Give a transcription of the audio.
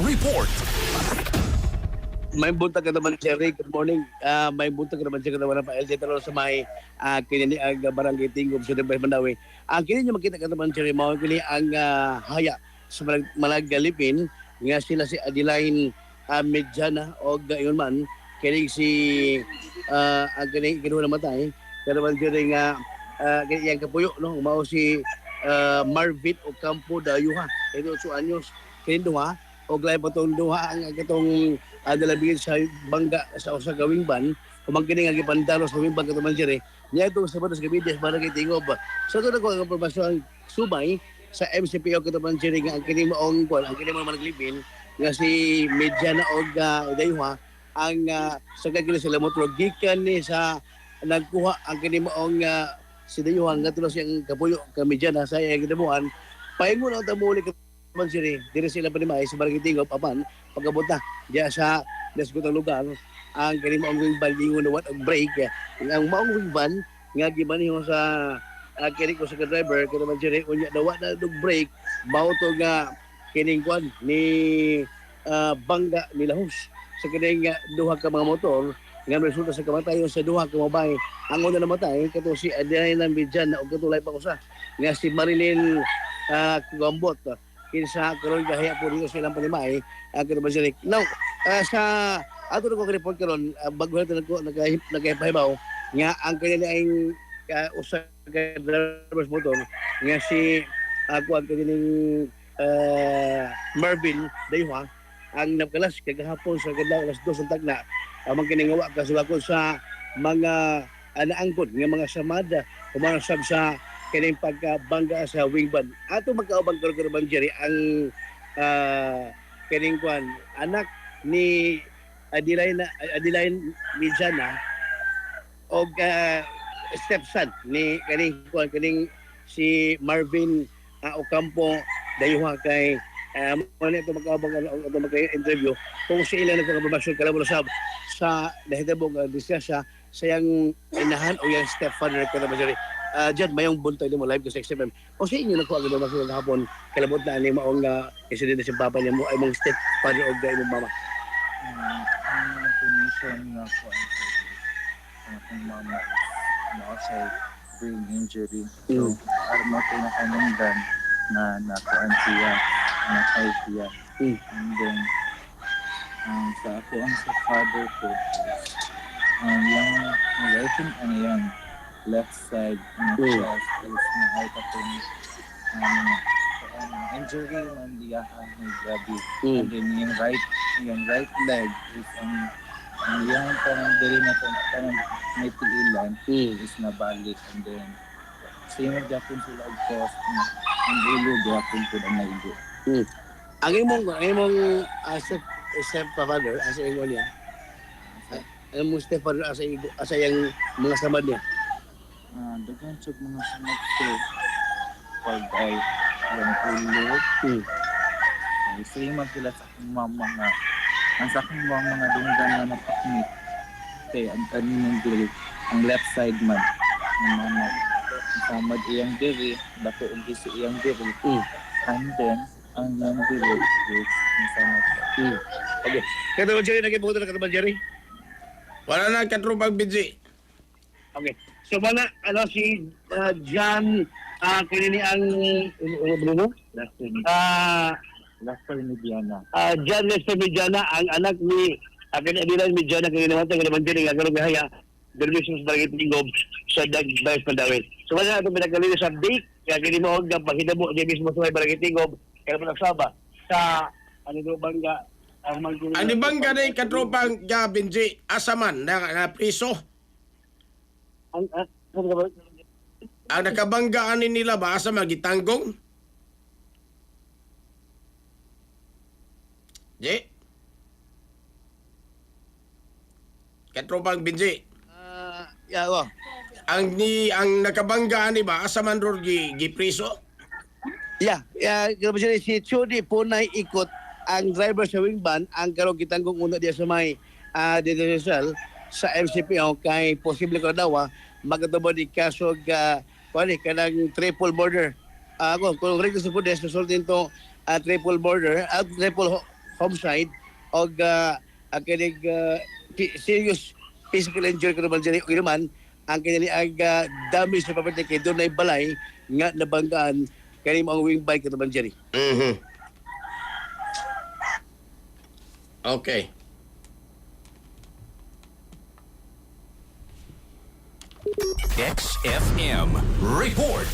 Report. May buntag ka naman, Jerry. Good morning. May buntag ka naman siya naman pa LJ Taro sa may kinini ang barangay Tingog sa Debay Mandawi. Ang kini niyo makita ka naman, Jerry, mao kini ang haya sa Malagalipin nga sila si Adeline Medjana o gayon man kini si ang kini kinuha namatay. Pero man Jerry nga kini yang kapuyo no mao si Marvin Ocampo Dayuha. 8 anyos kini duha og lain pa tong duha ang katong dalabigin sa bangga sa usa ka wingban kumangkini nga gipandalo sa wingban katong Jerry niya itong sa batas kabides barangay Tingog sa to ko ang impormasyon subay sa MCPO katong Jerry nga ang kini maong kuan ang kini mga naglibin nga si Medjana og Dayuha ang sa kagili sila motor gikan ni sa nagkuha ang kini maong si Dayuha nga tulo siyang kapuyo ka Medjana sa iyang ginabuhan paingon ang tamuli man siri dire sila pa ni May sa barangay Tingog apan pagabot na diya sa nasgutang lugar ang kani maong wingban lingon na wat og break ang maong wingban nga gimanihon sa kini ko sa driver kada man siri unya dawa na og break mao to nga kining kwan ni bangga ni lahos sa kining duha ka mga motor nga resulta sa kamatayon sa duha ka mga bahay ang una namatay kato si Adeline Medjana og katulay pa usa nga si Marilyn Gambot kinsa karon gahiya po dito silang panimay ang kinabasirik. Now, sa ato na ko report karon bago natin nagkahipahibaw nga ang kanila ay usa ka driver's motor nga si kuan kanilang Marvin Dayuha ang nagkalas kagahapon sa ganda alas 2 ng tagna amang kiningawa kasulakon sa mga naangkod nga mga samada umarasab sa kining pagkabangga sa wingban. Ato magkaubang karon Jerry ang kining kwan anak ni Adeline Medjana og stepson ni kining si Marvin Ocampo Dayuha kay mo ito magkaubang ito magka-interview kung si ilan nagpapabasyon kalabon sa nahitabong diskusya sa yang inahan o yung stepfather ko na Jerry. Diyan, mayong buntay mo live ko sa XFM. O sa inyo na ko ang masuk hapon kalabot na ani maong insidente sa papa niya mo ay mong step father o gay mong mama. Ang information nga ko ang akong mama na sa brain injury. So, arma ko na kanundan na nakuan siya, nakay siya. And then, sa ako ang sa father ko, yung yung left side ng chest is nakita ko injury ng diyahan ni grabe. And then yung right leg is yung parang dili na parang may tiilan is nabalik. And then same gyapon sila og cost ang ulo gyapon ko na naigo. Ang imong step father as ingon niya. Ang mong step father as yang mga samad niya. Dagan sa mga samad ko pag ay yung ulo. Same sila sa akong mama nga ang sa akong mama nga dunggan na napaknit kaya ang kaninang dili ang left side man ng mama samad iyang diri dako ang gisi iyang diri and then ang nang diri is ang samad. Okay. Kaya Jerry, nag-ibuto na ka Jerry? Wala na katrupag BG. Okay. So mana si John kanini ang Bruno? Lester Medjana. John Lester Medjana ang anak ni Adeline Medjana kanini naman ng Jerry nga karon gahaya Dervisos Barangay Tingog sa Dagbayas Mandawi. So wala na itong pinagkalili sa update kaya kini mo ang pahitabo di mismo sa Barangay Tingog kaya mo nagsaba sa bangga Ano bang ganay katropang BG asaman na priso? Ang nakabanggaan nila ba sa magitanggong? Je? Katropang BG. Ang nakabanggaan ni ba asa man ro gipriso? Si Chudi Punay ikot ang driver sa wingban ang karong gitanggong una diya sa may Rizal sa MCPO kay posible ko daw magatubod di kaso kanang triple border. Kung regular sa pudes resultin to triple border at triple homicide o kining serious physical injury ko naman dyan o naman ang kining damage sa property kay doon na balay nga nabanggaan kining mga wing bike ko naman dyan. Mhm. Okay. XFM Report.